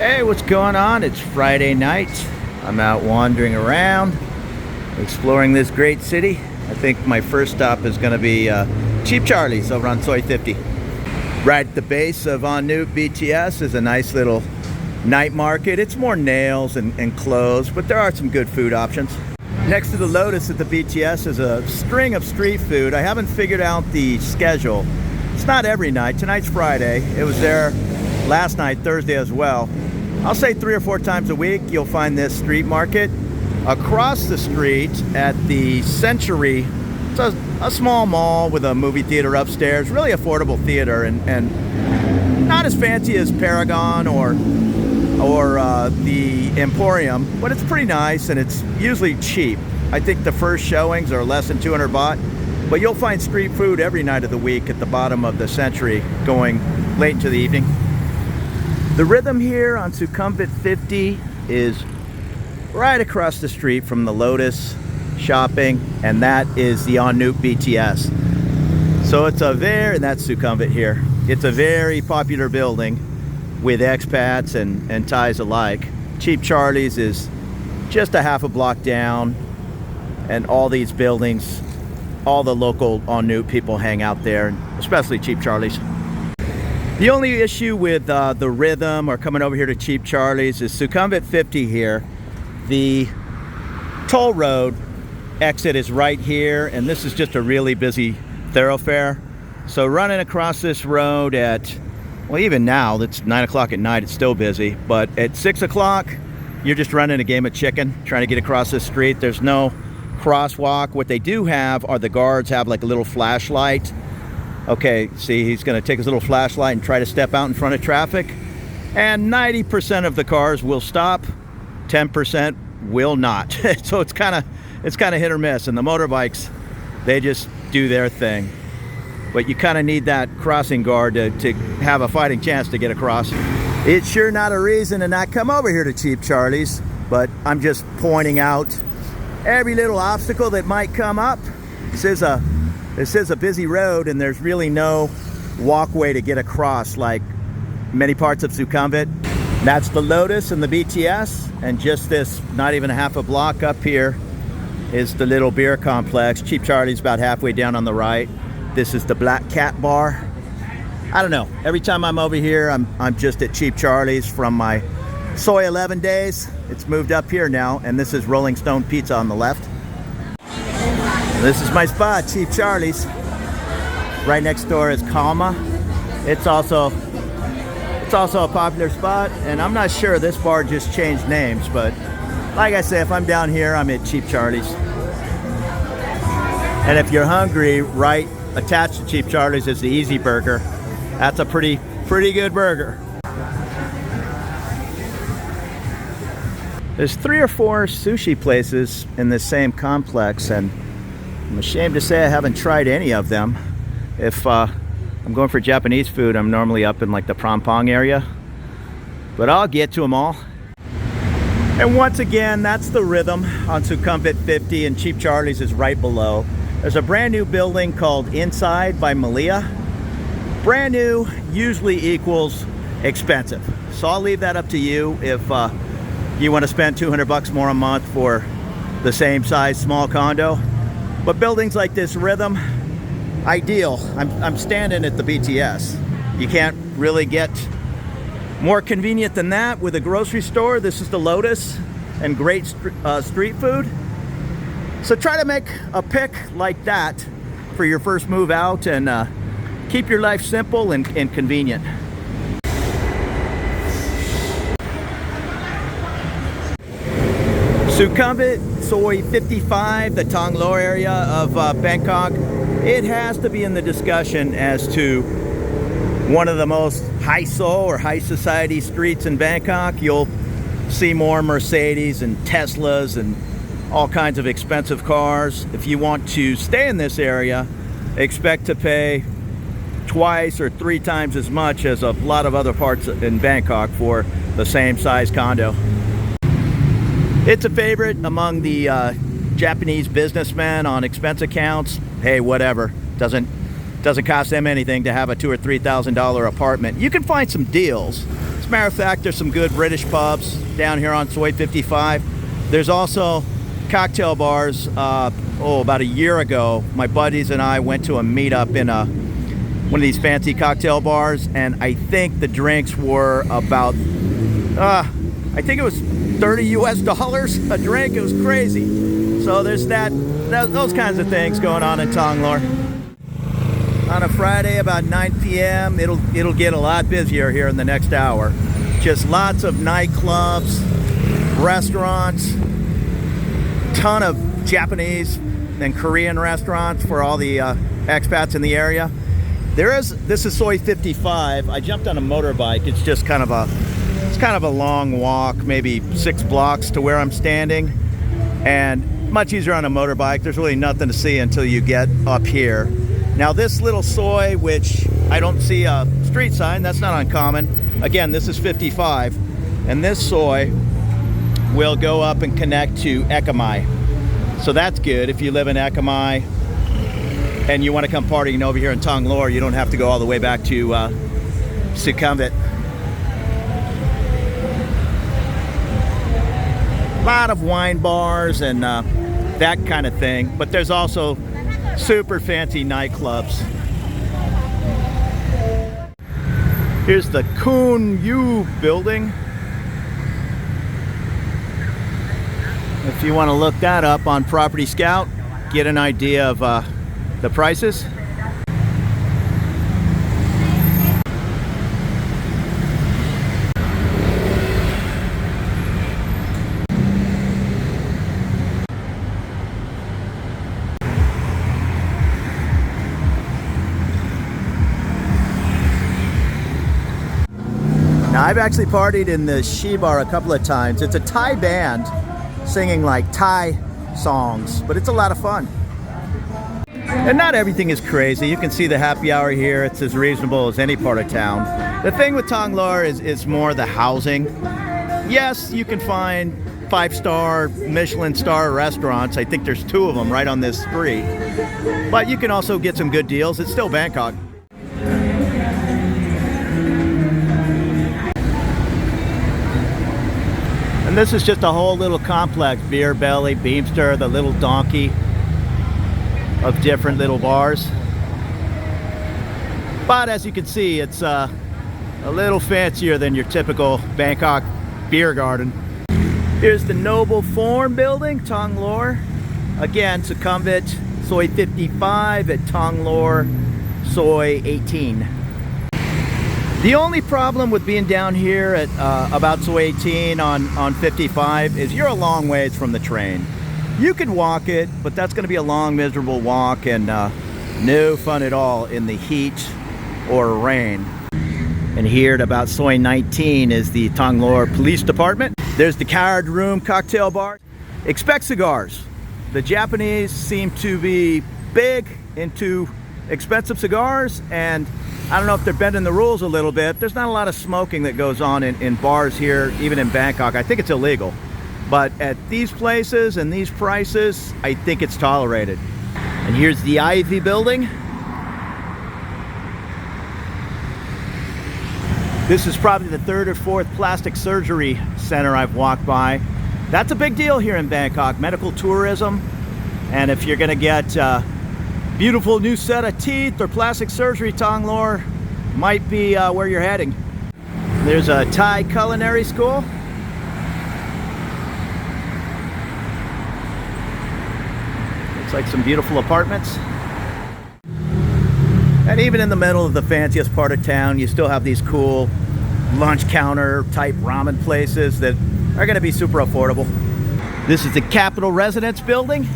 Hey, what's going on? It's Friday night. I'm out wandering around, exploring this great city. I think my first stop is going to be Cheap Charlie's over on Soi 50. Right at the base of En Route BTS is a nice little night market. It's more nails and clothes, but there are some good food options. Next to the Lotus at the BTS is a string of street food. I haven't figured out the schedule. It's not every night. Tonight's Friday. It was there last night, Thursday as well. I'll say 3 or 4 times a week you'll find this street market. Across the street at the Century, it's a small mall with a movie theater upstairs, really affordable theater, and not as fancy as Paragon or the Emporium, but it's pretty nice and it's usually cheap. I think the first showings are less than 200 baht, but you'll find street food every night of the week at the bottom of the Century going late into the evening. The Rhythm here on Sukhumvit 50 is right across the street from the Lotus shopping, and that is the En Route BTS. So it's and that's Sukhumvit here. It's a very popular building with expats and Thais alike. Cheap Charlie's is just a half a block down, and all these buildings, all the local En Route people hang out there, especially Cheap Charlie's. The only issue with the Rhythm or coming over here to Cheap Charlie's is Sukhumvit 50 here. The toll road exit is right here, and this is just a really busy thoroughfare. So running across this road at, well, even now, it's 9 o'clock at night, it's still busy, but at 6 o'clock, you're just running a game of chicken, trying to get across this street. There's no crosswalk. What they do have are the guards have like a little flashlight. Okay, see, he's gonna take his little flashlight and try to step out in front of traffic, and 90% of the cars will stop, 10% will not. So it's kind of hit or miss, and the motorbikes, they just do their thing. But you kind of need that crossing guard to have a fighting chance to get across. It's sure not a reason to not come over here to Cheap Charlie's, but I'm just pointing out every little obstacle that might come up. This is a busy road, and there's really no walkway to get across like many parts of Sukhumvit. That's the Lotus and the BTS, and just this, not even a half a block up here, is the little beer complex. Cheap Charlie's about halfway down on the right. This is the Black Cat Bar. I don't know, every time I'm over here, I'm just at Cheap Charlie's from my Soi 11 days. It's moved up here now, and this is Rolling Stone Pizza on the left. This is my spot, Cheap Charlie's. Right next door is Kalma. It's also a popular spot, and I'm not sure, this bar just changed names, but like I say, if I'm down here, I'm at Cheap Charlie's. And if you're hungry, right attached to Cheap Charlie's is the Easy Burger. That's a pretty good burger. There's 3 or 4 sushi places in this same complex, and I'm ashamed to say I haven't tried any of them. If I'm going for Japanese food, I'm normally up in like the Prampong area, but I'll get to them all. And once again, that's the Rhythm on Sukhumvit 50, and Cheap Charlie's is right below. There's a brand new building called Inside by Malia. Brand new usually equals expensive, so I'll leave that up to you if you want to spend 200 bucks more a month for the same size small condo. But buildings like this Rhythm, ideal. I'm standing at the BTS. You can't really get more convenient than that with a grocery store. This is the Lotus, and great street food. So try to make a pick like that for your first move out, and keep your life simple and convenient. Sukhumvit Soi 55, the Thonglor area of Bangkok, it has to be in the discussion as to one of the most high-so or high society streets in Bangkok. You'll see more Mercedes and Teslas and all kinds of expensive cars. If you want to stay in this area, expect to pay twice or 3 times as much as a lot of other parts in Bangkok for the same size condo. It's a favorite among the Japanese businessmen on expense accounts. Hey, whatever, doesn't Doesn't cost them anything to have a $2,000 or $3,000 apartment. You can find some deals. As a matter of fact, there's some good British pubs down here on Soi 55. There's also cocktail bars. About a year ago, my buddies and I went to a meetup in one of these fancy cocktail bars, and I think the drinks were about, I think it was $30 US a drink. It was crazy. So there's those kinds of things going on in Thonglor. On a Friday about 9 p.m., it'll get a lot busier here in the next hour. Just lots of nightclubs, restaurants, ton of Japanese and Korean restaurants for all the expats in the area. This is Soi 55. I jumped on a motorbike. It's just kind of a long walk, maybe 6 blocks to where I'm standing, and much easier on a motorbike. There's really nothing to see until you get up here. Now this little Soi, which I don't see a street sign, that's not uncommon. Again, this is 55, and this Soi will go up and connect to Ekamai. So that's good. If you live in Ekamai and you want to come partying over here in Thonglor, you don't have to go all the way back to Sukhumvit. A lot of wine bars and that kind of thing, but there's also super fancy nightclubs. Here's the Kun Yu building. If you want to look that up on Property Scout, get an idea of the prices. Now, I've actually partied in the She Bar a couple of times. It's a Thai band singing like Thai songs, but it's a lot of fun. And not everything is crazy. You can see the happy hour here. It's as reasonable as any part of town. The thing with Thonglor is more the housing. Yes, you can find 5-star Michelin star restaurants. I think there's 2 of them right on this street. But you can also get some good deals. It's still Bangkok. And this is just a whole little complex. Beer Belly, Beamster, the Little Donkey, of different little bars. But as you can see, it's a little fancier than your typical Bangkok beer garden. Here's the Noble Form building, Thonglor. Again, Sukhumvit Soi 55 at Thonglor Soi 18. The only problem with being down here at about Soi 18 on 55 is you're a long ways from the train. You can walk it, but that's going to be a long, miserable walk and no fun at all in the heat or rain. And here at about Soi 19 is the Thonglor Police Department. There's the card room cocktail bar. Expect cigars. The Japanese seem to be big into expensive cigars, and I don't know if they're bending the rules a little bit. There's not a lot of smoking that goes on in bars here, even in Bangkok. I think it's illegal. But at these places and these prices, I think it's tolerated. And here's the Ivy building. This is probably the 3rd or 4th plastic surgery center I've walked by. That's a big deal here in Bangkok, medical tourism. And if you're gonna get beautiful new set of teeth or plastic surgery, Thonglor might be where you're heading. There's a Thai culinary school. Looks like some beautiful apartments. And even in the middle of the fanciest part of town, you still have these cool lunch counter type ramen places that are going to be super affordable. This is the Capitol Residence building.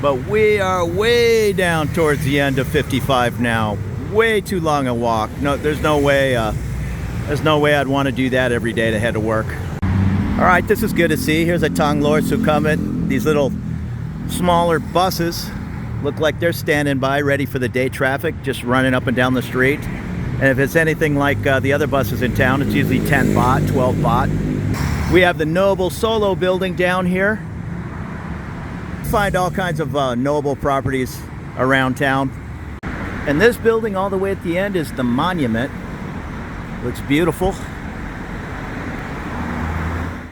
But we are way down towards the end of 55 now. Way too long a walk. No, there's no way I'd want to do that every day to head to work. All right, this is good to see. Here's a Thonglor Sukhumvit. These little smaller buses look like they're standing by, ready for the day traffic, just running up and down the street. And if it's anything like the other buses in town, it's usually 10 baht, 12 baht. We have the Noble Solo building down here. Find all kinds of Noble properties around town. And this building all the way at the end is the monument. Looks beautiful.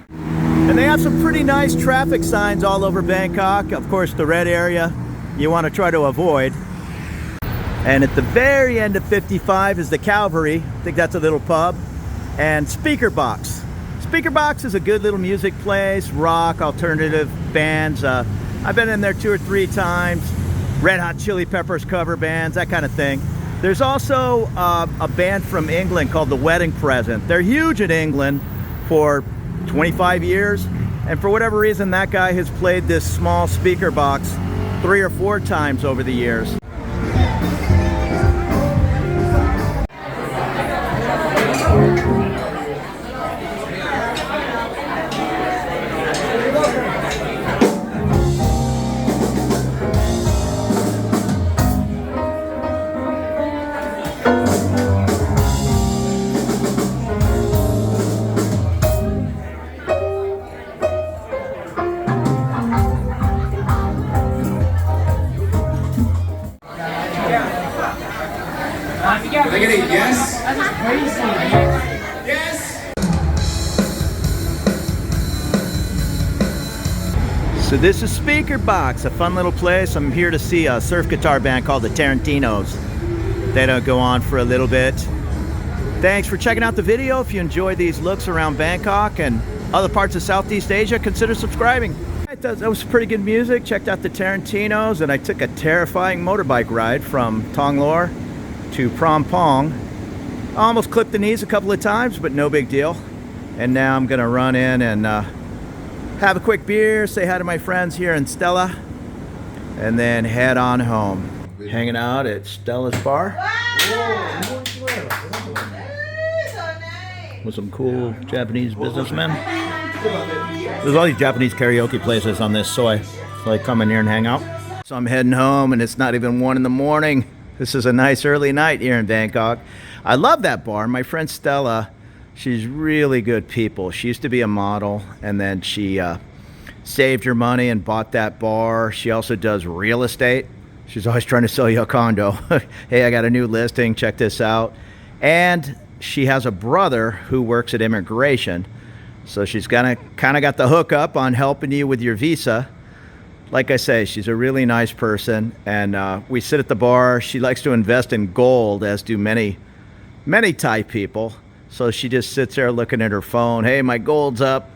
And they have some pretty nice traffic signs all over Bangkok. Of course, the red area you want to try to avoid. And at the very end of 55 is the Calvary. I think that's a little pub. And Speaker Box. Speaker Box is a good little music place, rock, alternative bands. I've been in there 2 or 3 times. Red Hot Chili Peppers cover bands, that kind of thing. There's also a band from England called The Wedding Present. They're huge in England for 25 years. And for whatever reason, that guy has played this small speaker box 3 or 4 times over the years. Yes. That's crazy. Yes. So this is Speaker Box, a fun little place. I'm here to see a surf guitar band called the Tarantinos. They don't go on for a little bit. Thanks for checking out the video. If you enjoy these looks around Bangkok and other parts of Southeast Asia, consider subscribing. That was pretty good music. Checked out the Tarantinos, and I took a terrifying motorbike ride from Thonglor to Phrom Phong. I almost clipped the knees a couple of times, but no big deal. And now I'm gonna run in and have a quick beer, say hi to my friends here in Stella, and then head on home. Hanging out at Stella's bar with some cool Japanese businessmen. There's all these Japanese karaoke places on this Soi, so I come in here and hang out. So I'm heading home, and it's not even 1 in the morning. This is a nice early night here in Bangkok. I love that bar. My friend Stella, she's really good people. She used to be a model, and then she saved her money and bought that bar. She also does real estate. She's always trying to sell you a condo. Hey, I got a new listing, check this out. And she has a brother who works at immigration. So she's kind of got the hookup on helping you with your visa. Like I say, she's a really nice person, and we sit at the bar. She likes to invest in gold, as do many Thai people. So she just sits there looking at her phone. Hey, my gold's up,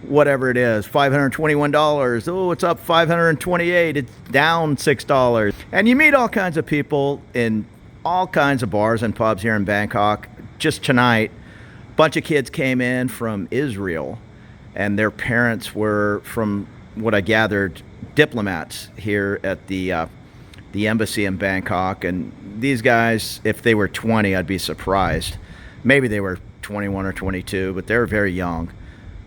whatever it is, $521. Oh, it's up $528. It's down $6. And you meet all kinds of people in all kinds of bars and pubs here in Bangkok. Just tonight, a bunch of kids came in from Israel, and their parents were, from what I gathered, diplomats here at the embassy in Bangkok. And these guys, if they were 20, I'd be surprised. Maybe they were 21 or 22, but they were very young.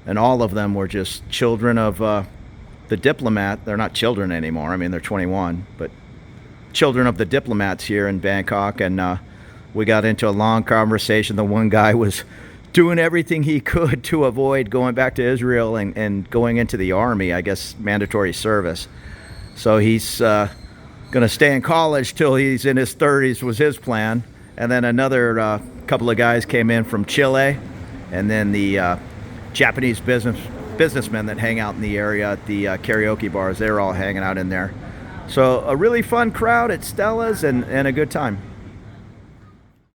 And all of them were just children of the diplomat. They're not children anymore. I mean, they're 21, but children of the diplomats here in Bangkok. And we got into a long conversation. The one guy was doing everything he could to avoid going back to Israel and going into the army, I guess mandatory service. So he's going to stay in college till he's in his 30s was his plan. And then another couple of guys came in from Chile, and then the Japanese businessmen that hang out in the area at the karaoke bars, they're all hanging out in there. So a really fun crowd at Stella's and a good time.